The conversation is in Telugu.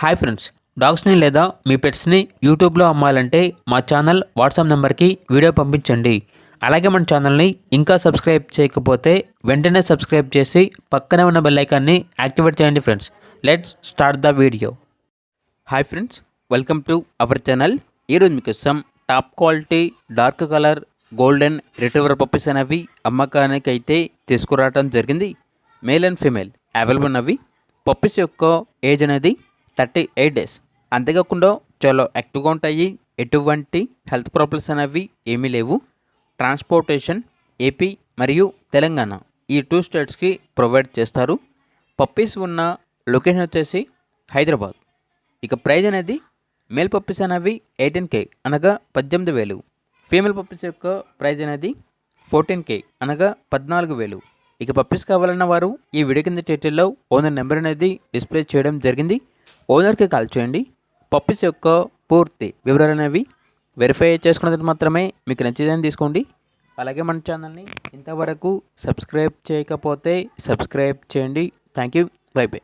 హాయ్ ఫ్రెండ్స్, డాగ్స్ని లేదా మీ పెట్స్ని యూట్యూబ్లో అమ్మాలంటే మా ఛానల్ వాట్సాప్ నెంబర్కి వీడియో పంపించండి. అలాగే మన ఛానల్ని ఇంకా సబ్స్క్రైబ్ చేయకపోతే వెంటనే సబ్స్క్రైబ్ చేసి పక్కనే ఉన్న బెల్ ఐకాన్ని యాక్టివేట్ చేయండి friends. Let's start the video. Hi friends, welcome to our channel. ఈరోజు మీకోసం top quality dark colour golden retriever puppies అనేవి అమ్మకానికి అయితే తీసుకురావడం జరిగింది. మేల్ అండ్ ఫీమేల్ అవైలబుల్ ఉన్నవి. పప్పీస్ యొక్క ఏజ్ అనేది 38 డేస్. అంతేకాకుండా చాలా యాక్టివ్గా ఉంటాయి. ఎటువంటి హెల్త్ ప్రాబ్లమ్స్ అనేవి ఏమీ లేవు. ట్రాన్స్పోర్టేషన్ ఏపీ మరియు తెలంగాణ ఈ 2 స్టేట్స్కి ప్రొవైడ్ చేస్తారు. పప్పీస్ ఉన్న లొకేషన్ వచ్చేసి హైదరాబాద్. ఇక ప్రైజ్ అనేది మేల్ పప్పీస్ అనేవి 18K అనగా 18,000. ఫీమేల్ పప్పీస్ యొక్క ప్రైజ్ అనేది 14K అనగా 14,000. ఇక పప్పీస్ కావాలన్న వారు ఈ వీడియో కింద టైటిల్లో ఓనర్ నెంబర్ అనేది డిస్ప్లే చేయడం జరిగింది. ఓనర్కి కాల్ చేయండి. పప్పీస్ యొక్క పూర్తి వివరాలు అనేవి వెరిఫై చేసుకున్నది మాత్రమే మీకు నచ్చేదని తీసుకోండి. అలాగే మన ఛానల్ని ఇంతవరకు సబ్స్క్రైబ్ చేయకపోతే సబ్స్క్రైబ్ చేయండి. Thank you. By by.